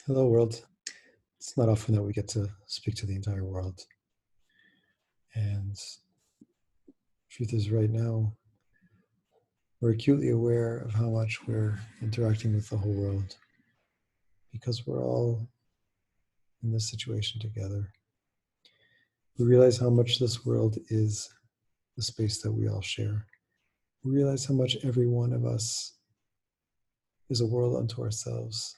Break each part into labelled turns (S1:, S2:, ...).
S1: Hello, world. It's not often that we get to speak to the entire world. And truth is, right now, we're acutely aware of how much we're interacting with the whole world because we're all in this situation together. We realize how much this world is the space that we all share. We realize how much every one of us is a world unto ourselves,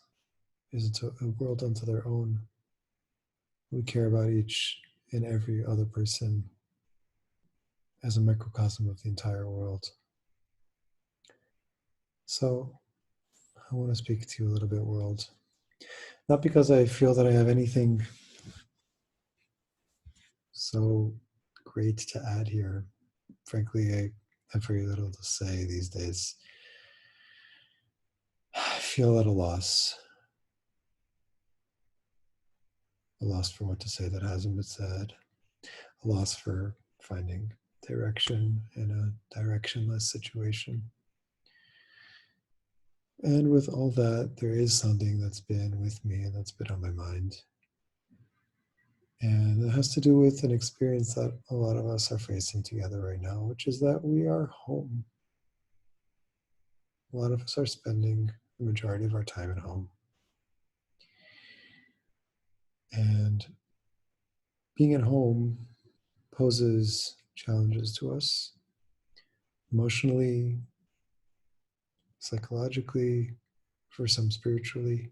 S1: is a world unto their own. We care about each and every other person as a microcosm of the entire world. So I want to speak to you a little bit, world. Not because I feel that I have anything so great to add here. Frankly, I have very little to say these days. I feel at a loss for what to say that hasn't been said, a loss for finding direction in a directionless situation. And with all that, there is something that's been with me and that's been on my mind. And it has to do with an experience that a lot of us are facing together right now, which is that we are home. A lot of us are spending the majority of our time at home. And being at home poses challenges to us emotionally, psychologically, for some spiritually.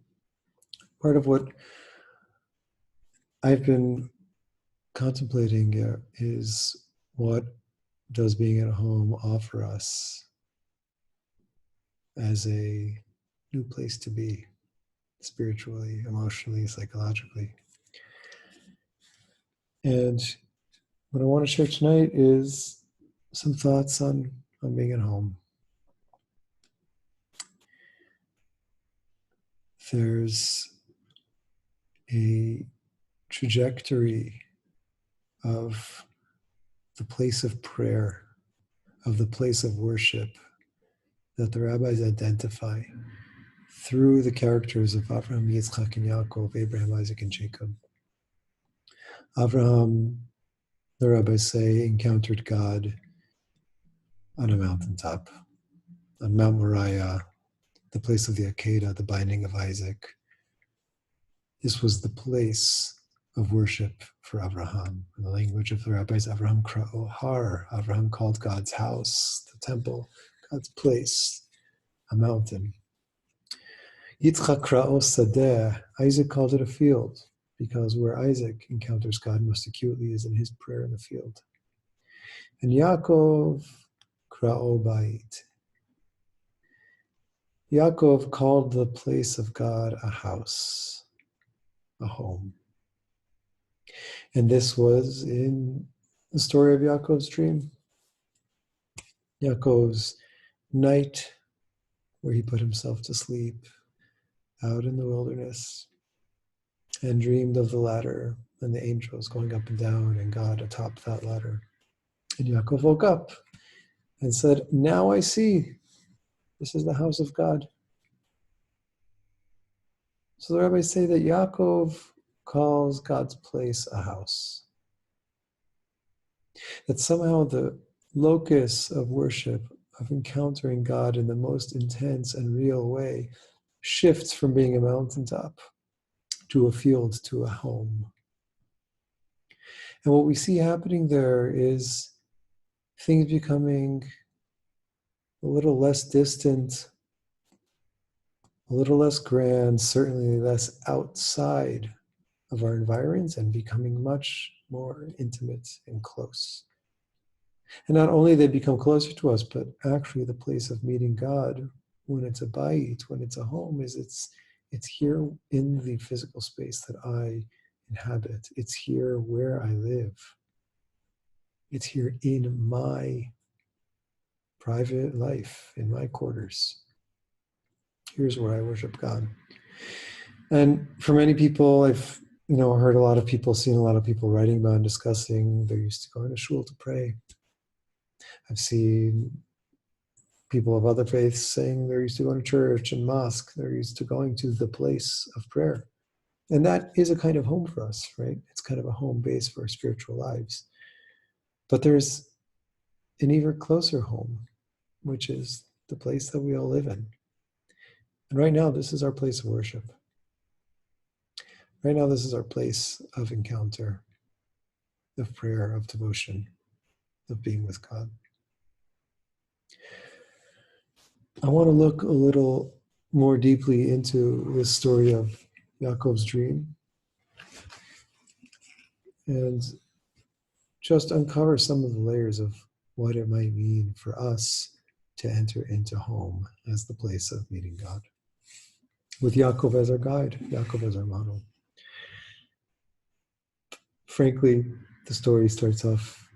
S1: Part of what I've been contemplating is, what does being at home offer us as a new place to be, spiritually, emotionally, psychologically. And what I want to share tonight is some thoughts on being at home. There's a trajectory of the place of prayer, of the place of worship, that the rabbis identify through the characters of Avraham, Yitzchak, and Yaakov, Abraham, Isaac, and Jacob. Avraham, the rabbis say, encountered God on a mountaintop, on Mount Moriah, the place of the Akedah, the binding of Isaac. This was the place of worship for Avraham. In the language of the rabbis, Avraham kra'o har. Avraham called God's house, the temple, God's place, a mountain. Yitzchak kra'o sadeh. Isaac called it a field, because where Isaac encounters God most acutely is in his prayer in the field. And Yaakov kra'o bait. Yaakov called the place of God a house, a home. And this was in the story of Yaakov's dream. Yaakov's night, where he put himself to sleep out in the wilderness and dreamed of the ladder and the angels going up and down and God atop that ladder. And Yaakov woke up and said, now I see, this is the house of God. So the rabbis say that Yaakov calls God's place a house. That somehow the locus of worship, of encountering God in the most intense and real way, shifts from being a mountaintop to a field, to a home. And what we see happening there is things becoming a little less distant, a little less grand, certainly less outside of our environs, and becoming much more intimate and close. And not only they become closer to us, but actually the place of meeting God, when it's a bayit, when it's a home, is it's here in the physical space that I inhabit. It's here where I live. It's here in my private life, in my quarters. Here's where I worship God. And for many people, I've heard a lot of people, seen a lot of people writing about and discussing, they're used to going to shul to pray. I've seen people of other faiths saying they're used to going to church and mosque. They're used to going to the place of prayer. And that is a kind of home for us, right? It's kind of a home base for our spiritual lives. But there's an even closer home, which is the place that we all live in. And right now, this is our place of worship. Right now, this is our place of encounter, of prayer, of devotion, of being with God. I want to look a little more deeply into this story of Yaakov's dream and just uncover some of the layers of what it might mean for us to enter into home as the place of meeting God. With Yaakov as our guide, Yaakov as our model. Frankly, the story starts off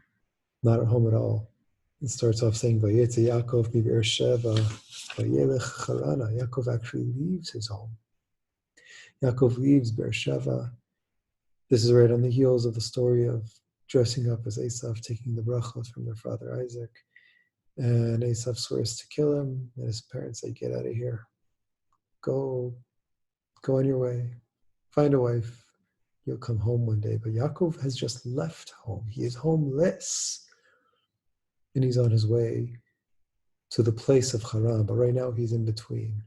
S1: not at home at all. It starts off saying, Vayetze Yaakov mi Beersheva, Vayelech Charana. Yaakov actually leaves his home. Yaakov leaves Beersheva. This is right on the heels of the story of dressing up as Esav, taking the brachos from their father Isaac. And Esav swears to kill him, and his parents say, get out of here. Go on your way. Find a wife. You'll come home one day. But Yaakov has just left home. He is homeless. And he's on his way to the place of Haran. But right now he's in between.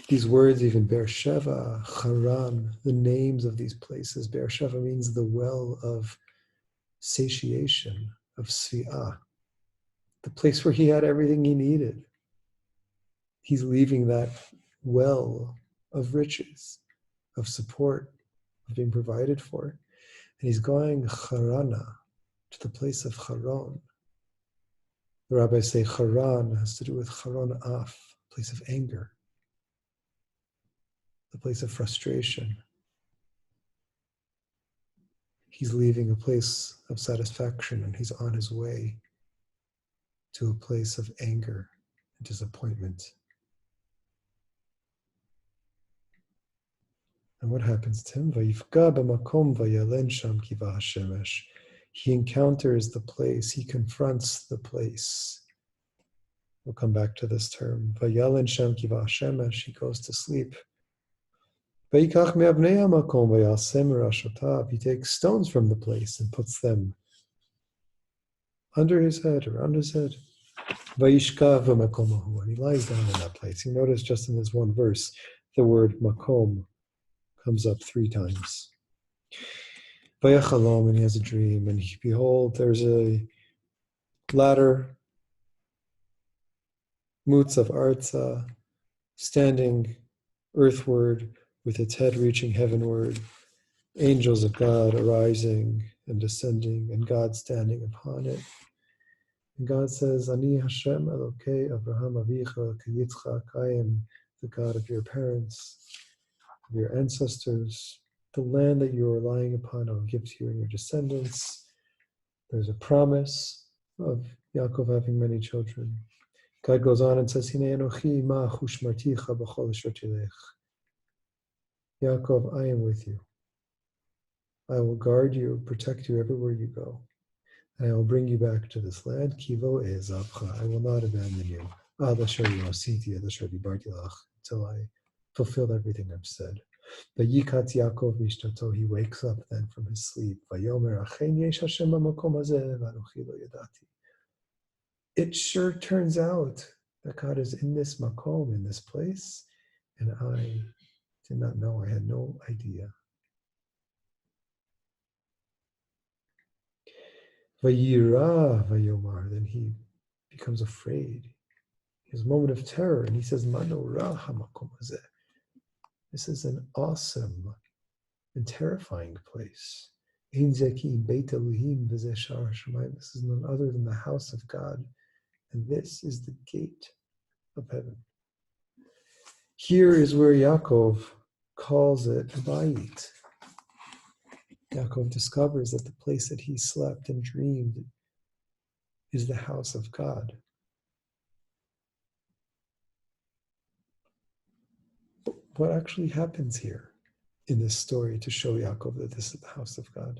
S1: These words, even Beersheva, Haran, the names of these places. Beersheva means the well of satiation, of svi'ah, the place where he had everything he needed. He's leaving that well of riches, of support, of being provided for. And he's going Harana, to the place of Haran. The rabbis say Haran has to do with Haran Af, place of anger, the place of frustration. He's leaving a place of satisfaction and he's on his way to a place of anger and disappointment. And what happens to him? Vayifga b'makom vayalen sham kiva hashemesh. He encounters the place, he confronts the place. We'll come back to this term. Vayalen sham kiva hashemesh, he goes to sleep. Vayikach me'avnei hamakom vayasem rashotav. He takes stones from the place and puts them under his head, around his head. Vayishkav v'makomahu, and he lies down in that place. You notice just in this one verse, the word makom comes up 3 times. Vayachalom, and he has a dream, and behold, there's a ladder, moots of arza, standing earthward with its head reaching heavenward, angels of God arising and descending, and God standing upon it. And God says, Ani Hashem Elokei Abraham Avicha Yitzchak, I am the God of your parents, of your ancestors. The land that you are lying upon, I'll give to you and your descendants. There's a promise of Yaakov having many children. God goes on and says, Hine Enochi ma chushmarticha b'chol asher tilech. Yaakov, I am with you. I will guard you, protect you everywhere you go. And I will bring you back to this land. Kivo ezavcha. I will not abandon you. Ad asher yositi, ad asher dibarti lach, until I fulfilled everything I've said. Vayikat Yaakov mishtato, he wakes up then from his sleep. Vayomer achen yesh Hashem b'makom hazeh v'anochi lo yadati. It sure turns out that God is in this makom, in this place, and I did not know, I had no idea. Vayira vayomar, then he becomes afraid. He has a moment of terror, and he says, Mano ra hamakom hazeh. This is an awesome and terrifying place. This is none other than the house of God, and this is the gate of heaven. Here is where Yaakov calls it Bayit. Yaakov discovers that the place that he slept and dreamed is the house of God. What actually happens here in this story to show Yaakov that this is the house of God?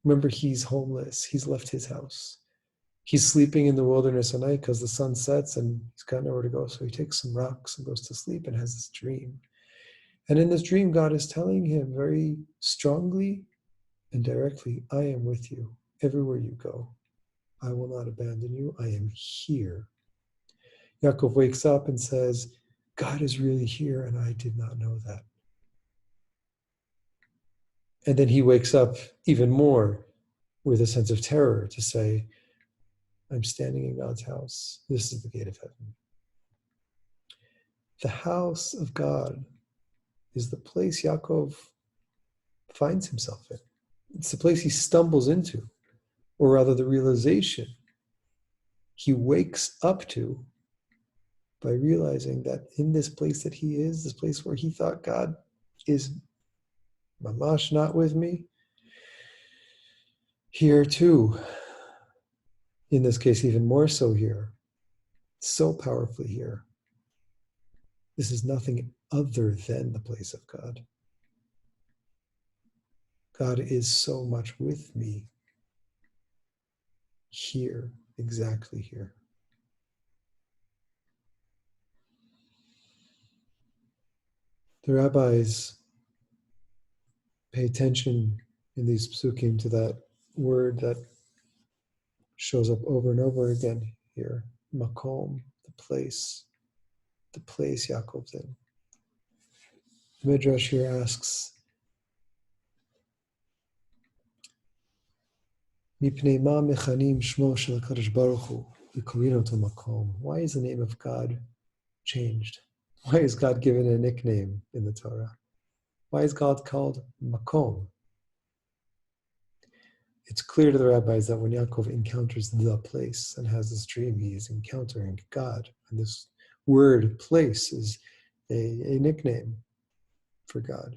S1: Remember, he's homeless. He's left his house. He's sleeping in the wilderness at night because the sun sets and he's got nowhere to go. So he takes some rocks and goes to sleep and has this dream. And in this dream, God is telling him very strongly and directly, I am with you everywhere you go. I will not abandon you. I am here. Yaakov wakes up and says, God is really here, and I did not know that. And then he wakes up even more with a sense of terror to say, I'm standing in God's house. This is the gate of heaven. The house of God is the place Yaakov finds himself in. It's the place he stumbles into, or rather the realization he wakes up to by realizing that in this place that he is, this place where he thought God is mamash not with me, here too, in this case even more so here, so powerfully here, this is nothing other than the place of God. God is so much with me here, exactly here. The rabbis pay attention in these psukim to that word that shows up over and over again here, makom, the place Yaakov's in. The Midrash here asks, Mipnei ma mechanim shmo shel HaKadosh Baruch Hu v'korino to makom. Why is the name of God changed? Why is God given a nickname in the Torah? Why is God called makom? It's clear to the rabbis that when Yaakov encounters the place and has this dream, he is encountering God. And this word place is a nickname for God.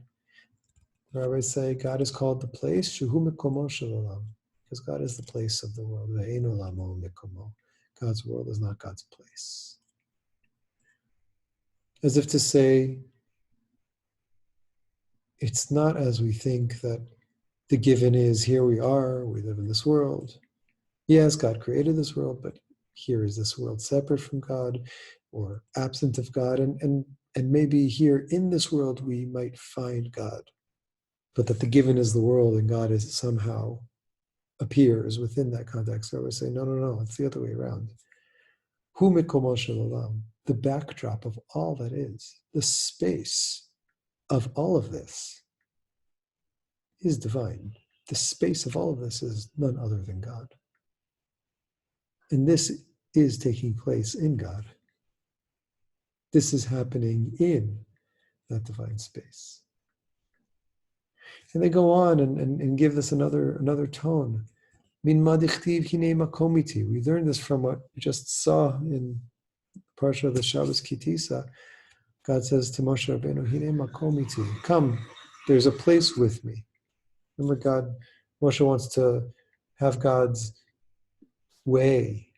S1: The rabbis say God is called the place, Shuhu Mekomo Shel Olam, because God is the place of the world. Ve'eino Lamo Mekomo. God's world is not God's place. As if to say, it's not as we think that the given is, here we are, we live in this world. Yes, God created this world, but here is this world separate from God or absent of God. And maybe here in this world we might find God, but that the given is the world and God is somehow appears within that context. So I would say, no, it's the other way around. Hu mikomo shel olam, the backdrop of all that is, the space of all of this is divine. The space of all of this is none other than God. And this is taking place in God. This is happening in that divine space. And they go on and give this another tone. Min madichtiv hine makomiti. We learned this from what we just saw in Parsha of the Shabbos Kitisa. God says to Moshe Rabbeinu, hine makomiti. Come, there's a place with me. Remember, Moshe wants to have God's way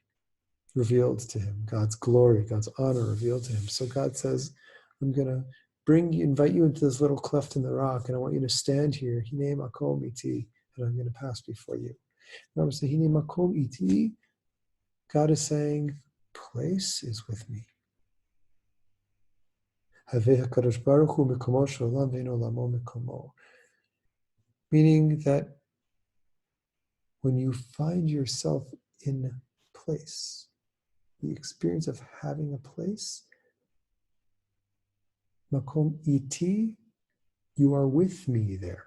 S1: revealed to him, God's glory, God's honor revealed to him. So God says, I'm going to invite you into this little cleft in the rock, and I want you to stand here, hine makom iti, and I'm going to pass before you. Remember, say, hine makom iti, God is saying, place is with me. Haveh HaKadosh Baruch Hu mekomo shel olam ve'eino lamo mekomo. Meaning that when you find yourself in place, the experience of having a place, makom iti, you are with me there.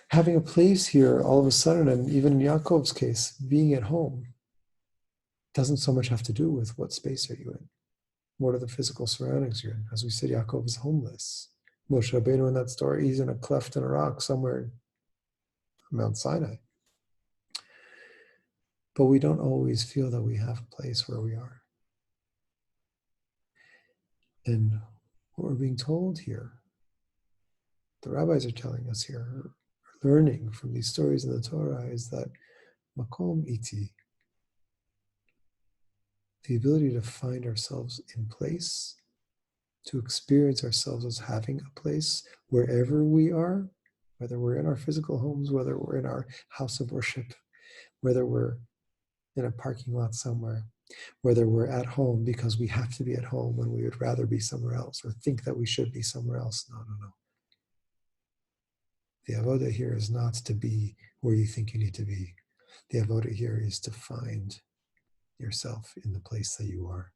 S1: Having a place here, all of a sudden, and even in Yaakov's case, being at home, doesn't so much have to do with what space are you in. What are the physical surroundings you're in? As we said, Yaakov is homeless. Moshe Rabbeinu in that story, he's in a cleft in a rock somewhere on Mount Sinai. But we don't always feel that we have a place where we are. And what we're being told here, the rabbis are telling us here, learning from these stories in the Torah, is that makom iti, the ability to find ourselves in place, to experience ourselves as having a place wherever we are, whether we're in our physical homes, whether we're in our house of worship, whether we're in a parking lot somewhere. Whether we're at home because we have to be at home when we would rather be somewhere else, or think that we should be somewhere else. No, no, no. The avoda here is not to be where you think you need to be. The avoda here is to find yourself in the place that you are.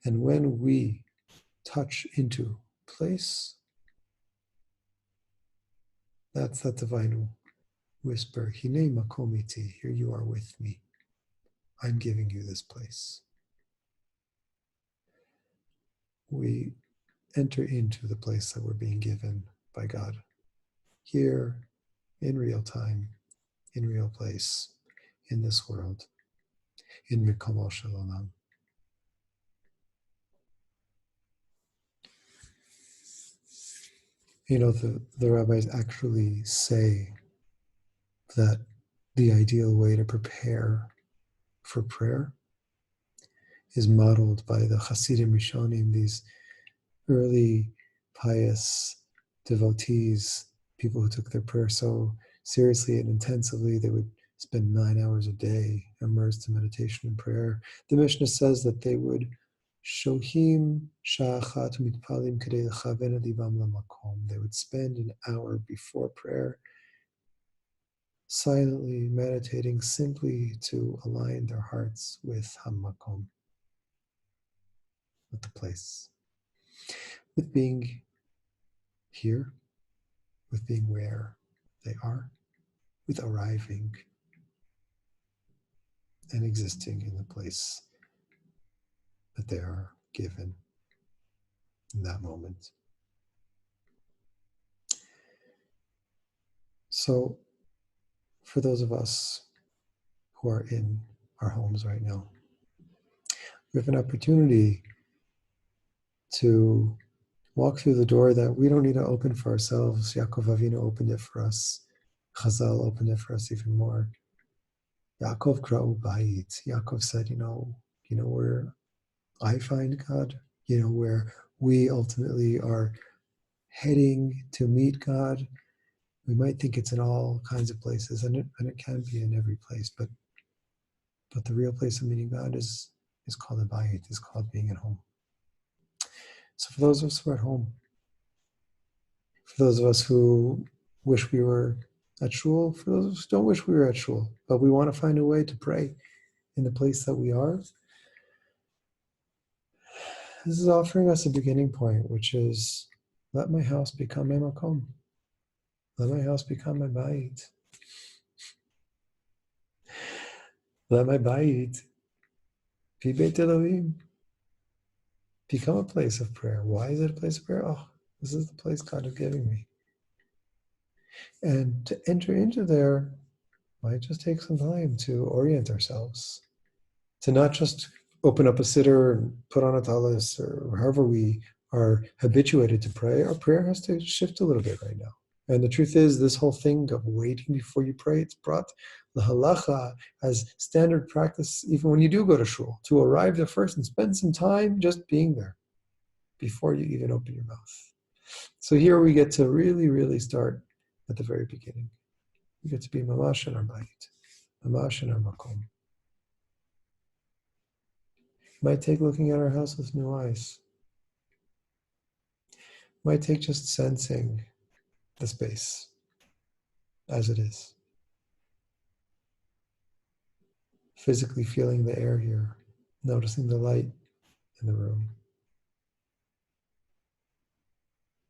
S1: And when we touch into place, that's that divine whisper, Hine makomiti, here you are with me. I'm giving you this place. We enter into the place that we're being given by God. Here, in real time, in real place, in this world, in Mikomo Shalom. You know, the rabbis actually say that the ideal way to prepare for prayer is modeled by the Hasidim Rishonim, these early pious devotees, people who took their prayer so seriously and intensively. They would spend 9 hours a day immersed in meditation and prayer. The Mishnah says that they would shohim sha'achat mitpalim kedei lechaven et livam lamakom. They would spend an hour before prayer silently meditating, simply to align their hearts with hamakom, with the place, with being here, with being where they are, with arriving and existing in the place that they are given in that moment. So, for those of us who are in our homes right now, we have an opportunity to walk through the door that we don't need to open for ourselves. Yaakov Avinu opened it for us. Chazal opened it for us even more. Yaakov kra'u bayit. Yaakov said, you know where I find God, where we ultimately are heading to meet God. We might think it's in all kinds of places, and it can be in every place, but the real place of meeting God is called a bayit, is called being at home. So for those of us who are at home, for those of us who wish we were at shul, for those of us who don't wish we were at shul, but we want to find a way to pray in the place that we are, this is offering us a beginning point, which is, let my house become my makom. Let my house become my bayit. Let my bayit be Beit Elohim. Become a place of prayer. Why is it a place of prayer? Oh, this is the place God is giving me. And to enter into there might just take some time to orient ourselves, to not just open up a siddur and put on a talis, or however we are habituated to pray. Our prayer has to shift a little bit right now. And the truth is, this whole thing of waiting before you pray, it's brought the halacha as standard practice, even when you do go to shul, to arrive there first and spend some time just being there before you even open your mouth. So here we get to really, really start at the very beginning. We get to be mamash in our bayit, mamash in our makom. It might take looking at our house with new eyes. It might take just sensing the space as it is. Physically feeling the air here, noticing the light in the room.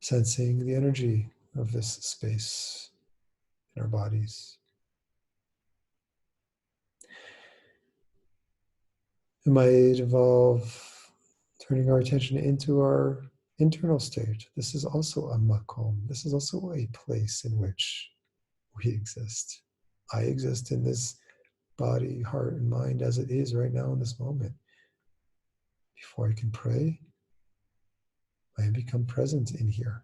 S1: Sensing the energy of this space in our bodies. It might involve turning our attention into our internal state. This is also a makom. This is also a place in which we exist. I exist in this body, heart, and mind as it is right now in this moment. Before I can pray, I become present in here.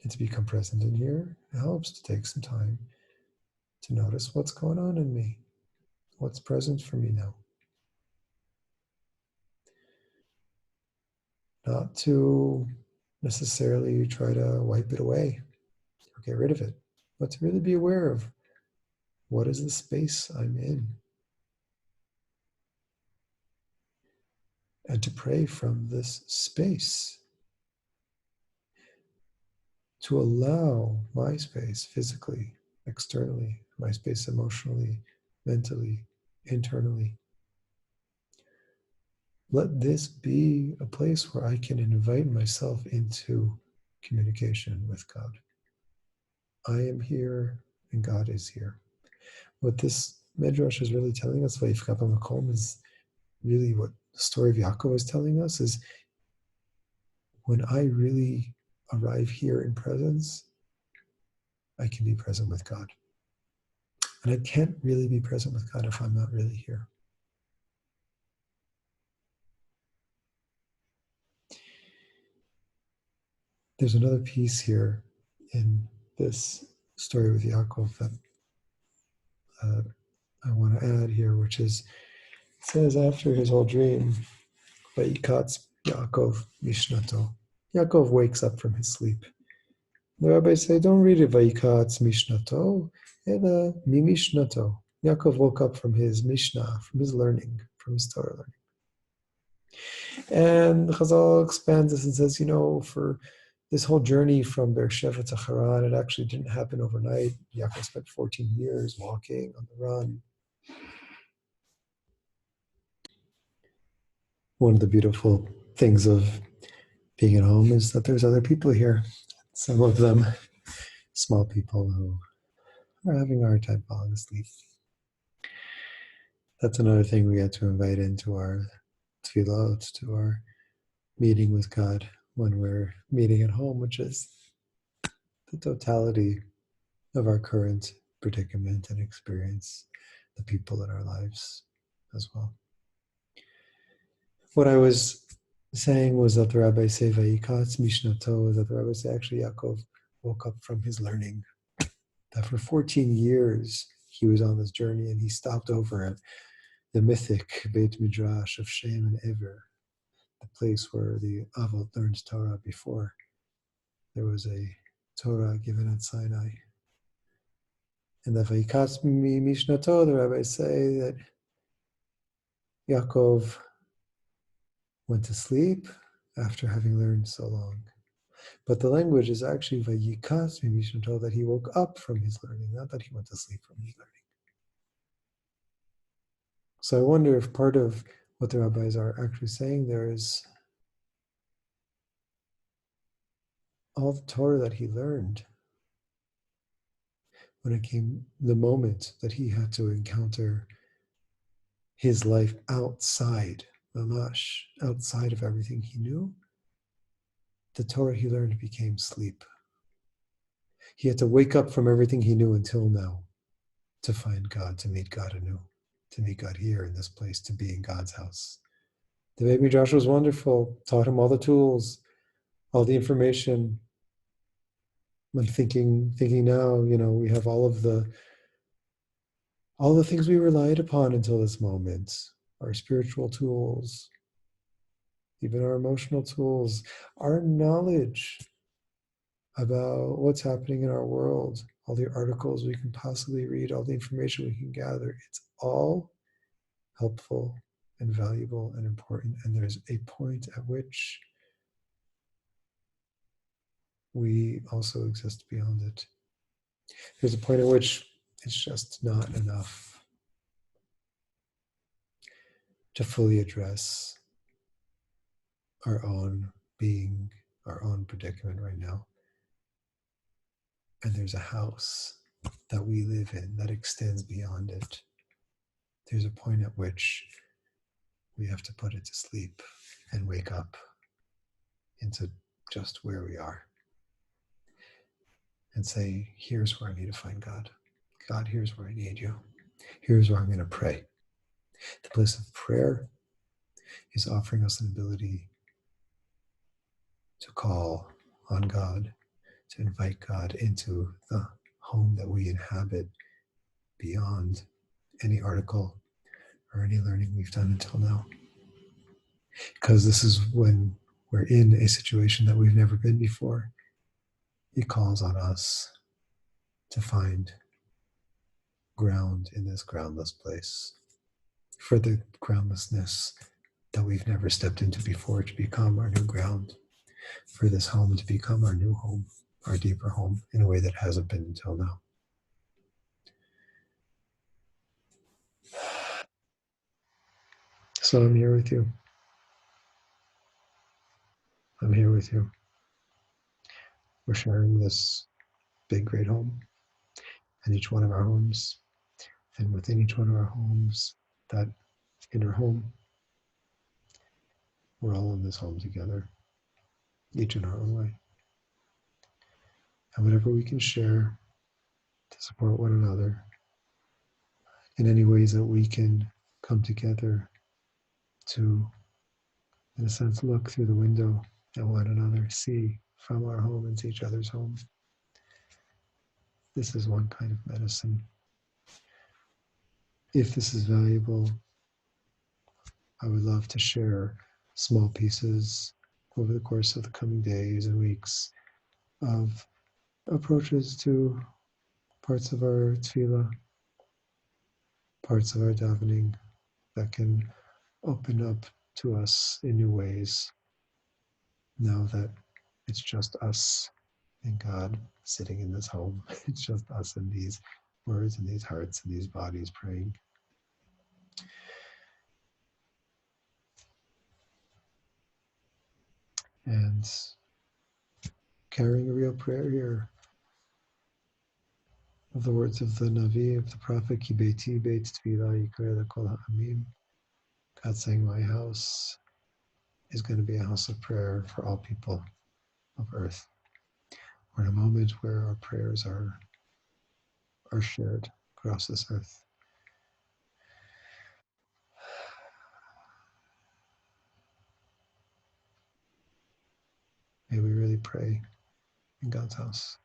S1: And to become present in here, it helps to take some time to notice what's going on in me, what's present for me now. Not to necessarily try to wipe it away or get rid of it, but to really be aware of what is the space I'm in. and to pray from this space, to allow my space physically, externally, my space emotionally, mentally, internally. Let this be a place where I can invite myself into communication with God. I am here and God is here. What this Midrash is really telling us, Vayifkat HaMakom, is really what the story of Yaakov is telling us, is when I really arrive here in presence, I can be present with God. And I can't really be present with God if I'm not really here. There's another piece here in this story with Yaakov that I want to add here, which is, it says after his whole dream, Vayikatz Yaakov Mishnato. Yaakov wakes up from his sleep. The rabbis say, don't read it Vayikatz Mishnato, ela mi Mishnato. Yaakov woke up from his Mishnah, from his learning, from his Torah learning. And Chazal expands this and says, for this whole journey from Beersheba to Haran, it actually didn't happen overnight. Yaakov spent 14 years walking on the run. One of the beautiful things of being at home is that there's other people here. Some of them small people who are having a hard time falling asleep. That's another thing we get to invite into our tefillot, to our meeting with God when we're meeting at home, which is the totality of our current predicament and experience, the people in our lives as well. What I was saying was that the rabbis say, Vayikatz Mishnato, is that the rabbis say actually Yaakov woke up from his learning. That for 14 years he was on this journey, and he stopped over at the mythic Beit Midrash of Shem and Ever, the place where the Avot learned Torah before there was a Torah given at Sinai. And the Vayikatz Mishnato, the rabbis say that Yaakov went to sleep after having learned so long. But the language is actually Vayikatz Mishnato, that he woke up from his learning, not that he went to sleep from his learning. So I wonder if part of what the rabbis are actually saying there is all the Torah that he learned, when it came the moment that he had to encounter his life outside, mamash, outside of everything he knew, the Torah he learned became sleep. He had to wake up from everything he knew until now to find God, to meet God anew, to meet God here in this place, to be in God's house. The Beit Midrash was wonderful, taught him all the tools, all the information. I'm thinking now, we have all the things we relied upon until this moment, our spiritual tools, even our emotional tools, our knowledge about what's happening in our world, all the articles we can possibly read, all the information we can gather. It's all helpful and valuable and important. And there's a point at which we also exist beyond it. There's a point at which it's just not enough to fully address our own being, our own predicament right now. And there's a house that we live in that extends beyond it. There's a point at which we have to put it to sleep and wake up into just where we are and say, here's where I need to find God. God, here's where I need you. Here's where I'm going to pray. The place of prayer is offering us an ability to call on God, to invite God into the home that we inhabit beyond any article or any learning we've done until now. Because this is when we're in a situation that we've never been before. He calls on us to find ground in this groundless place. For the groundlessness that we've never stepped into before to become our new ground, for this home to become our new home, our deeper home, in a way that hasn't been until now. So I'm here with you. I'm here with you. We're sharing this big, great home, and each one of our homes, and within each one of our homes, that inner home, we're all in this home together, each in our own way. And whatever we can share to support one another, in any ways that we can come together to, in a sense, look through the window at one another, see from our home into each other's home. This is one kind of medicine. If this is valuable, I would love to share small pieces over the course of the coming days and weeks of approaches to parts of our tefillah, parts of our davening that can open up to us in new ways now that it's just us and God sitting in this home. It's just us and these words and these hearts and these bodies praying. And carrying a real prayer here of the words of the Navi, of the prophet, Ki beiti beit tefillah yikra lekol ha'amim. God saying, my house is going to be a house of prayer for all people of earth. We're in a moment where our prayers are shared across this earth. May we really pray in God's house.